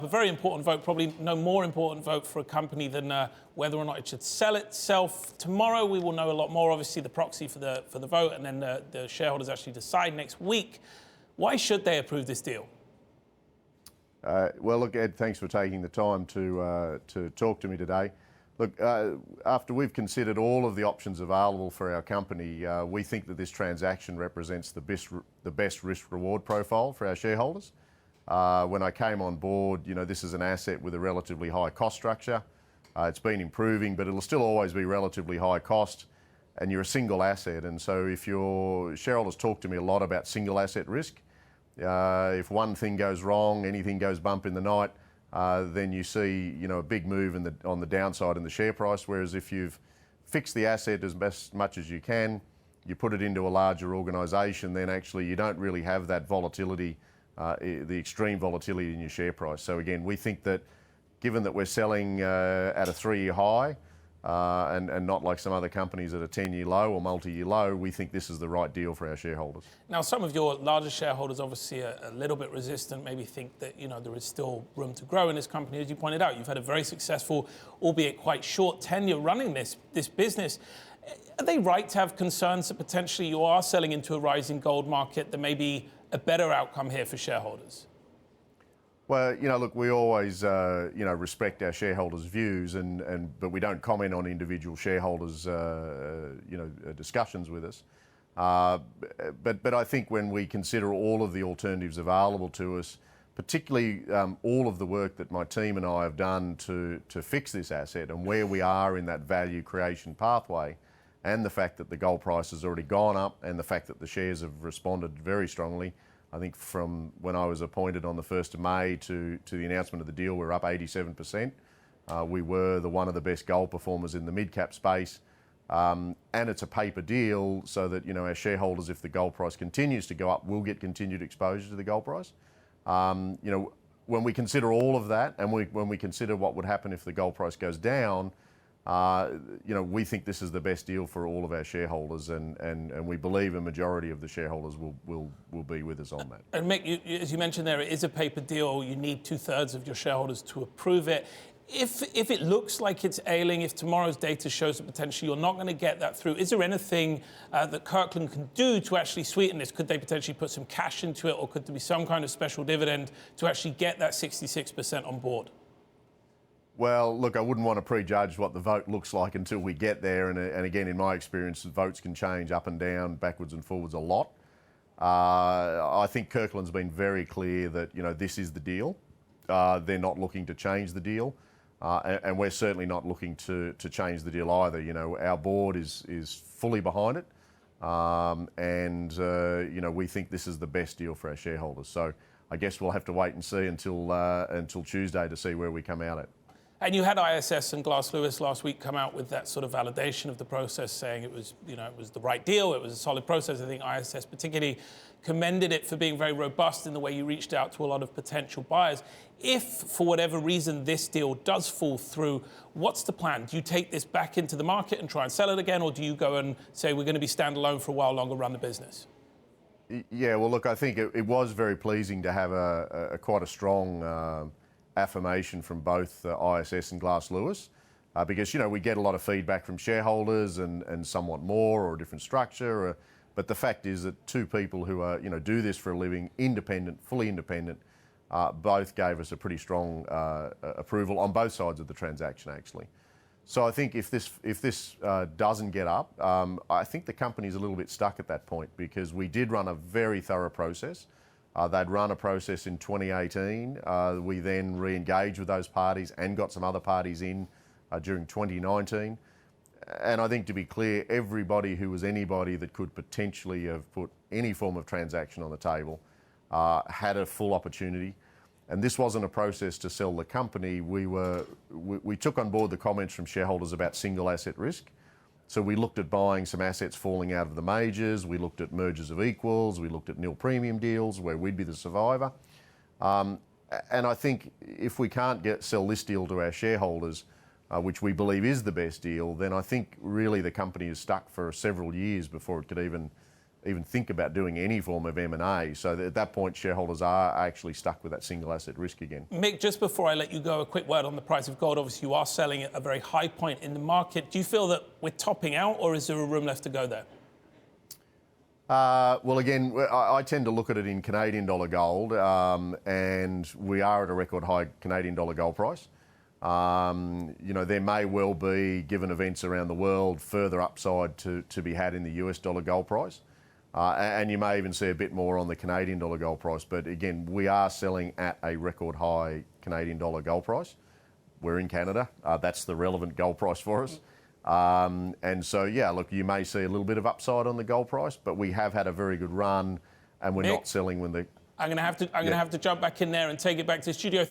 A very important vote, probably no more important vote for a company than whether or not it should sell itself. Tomorrow we will know a lot more, obviously the proxy for the vote, and then the shareholders actually decide next week. Why should they approve this deal? Well, look, Ed, thanks for taking the time to talk to me today. Look, after we've considered all of the options available for our company, we think that this transaction represents the best risk-reward profile for our shareholders. When I came on board, this is an asset with a relatively high cost structure. It's been improving, but it'll still always be relatively high cost, and you're a single asset. And so if your shareholders talk to me a lot about single asset risk, if one thing goes wrong, anything goes bump in the night, then you see, a big move on the downside in the share price. Whereas if you've fixed the asset as much as you can, you put it into a larger organisation, then actually you don't really have that volatility, the extreme volatility in your share price. So again, we think that given that we're selling at a 3-year high and not like some other companies at a 10-year low or multi-year low, we think this is the right deal for our shareholders. Now, some of your larger shareholders obviously are a little bit resistant, maybe think that there is still room to grow in this company. As you pointed out, you've had a very successful, albeit quite short tenure running this business. Are they right to have concerns that potentially you are selling into a rising gold market? There may be a better outcome here for shareholders. Well, look, we always, respect our shareholders' views, but we don't comment on individual shareholders, discussions with us. But I think when we consider all of the alternatives available to us, particularly all of the work that my team and I have done to fix this asset and where we are in that value creation pathway, and the fact that the gold price has already gone up and the fact that the shares have responded very strongly. I think from when I was appointed on the 1st of May to the announcement of the deal, we're up 87%. We were one of the best gold performers in the mid-cap space. And it's a paper deal so that, our shareholders, if the gold price continues to go up, will get continued exposure to the gold price. When we consider all of that and when we consider what would happen if the gold price goes down, we think this is the best deal for all of our shareholders, and we believe a majority of the shareholders will be with us on that. And Mick, as you mentioned there, it is a paper deal. You need 2/3 of your shareholders to approve it. If it looks like it's ailing, if tomorrow's data shows that potentially you're not going to get that through, is there anything that Kirkland can do to actually sweeten this? Could they potentially put some cash into it, or could there be some kind of special dividend to actually get that 66% on board? Well, look, I wouldn't want to prejudge what the vote looks like until we get there. And again, in my experience, votes can change up and down, backwards and forwards a lot. I think Kirkland's been very clear that, this is the deal. They're not looking to change the deal. And we're certainly not looking to change the deal either. Our board is fully behind it. We think this is the best deal for our shareholders. So I guess we'll have to wait and see until Tuesday to see where we come out at. And you had ISS and Glass Lewis last week come out with that sort of validation of the process, saying it was, it was the right deal, it was a solid process. I think ISS particularly commended it for being very robust in the way you reached out to a lot of potential buyers. If, for whatever reason, this deal does fall through, what's the plan? Do you take this back into the market and try and sell it again, or do you go and say we're going to be standalone for a while longer, run the business? Yeah, well, look, I think it was very pleasing to have a quite a strong affirmation from both ISS and Glass Lewis, because we get a lot of feedback from shareholders and some want more or a different structure, but the fact is that two people who are do this for a living, fully independent, both gave us a pretty strong approval on both sides of the transaction actually. So I think if this doesn't get up, I think the company's a little bit stuck at that point, because we did run a very thorough process. They'd run a process in 2018. We then re-engaged with those parties and got some other parties in during 2019. And I think, to be clear, everybody who was anybody that could potentially have put any form of transaction on the table had a full opportunity. And this wasn't a process to sell the company. We took on board the comments from shareholders about single asset risk. So we looked at buying some assets falling out of the majors. We looked at mergers of equals. We looked at nil premium deals where we'd be the survivor. And I think if we can't sell this deal to our shareholders, which we believe is the best deal, then I think really the company is stuck for several years before it could even even think about doing any form of M&A. So at that point, shareholders are actually stuck with that single asset risk again. Mick, just before I let you go, a quick word on the price of gold. Obviously, you are selling at a very high point in the market. Do you feel that we're topping out, or is there a room left to go there? Well, again, I tend to look at it in Canadian dollar gold, and we are at a record high Canadian dollar gold price. You know, there may well be, given events around the world, further upside to be had in the US dollar gold price. And you may even see a bit more on the Canadian dollar gold price. But again, we are selling at a record high Canadian dollar gold price. We're in Canada. That's the relevant gold price for us. And so, yeah, look, you may see a little bit of upside on the gold price, but we have had a very good run, and we're Mick, not selling when the... I'm going to have to jump back in there and take it back to the studio.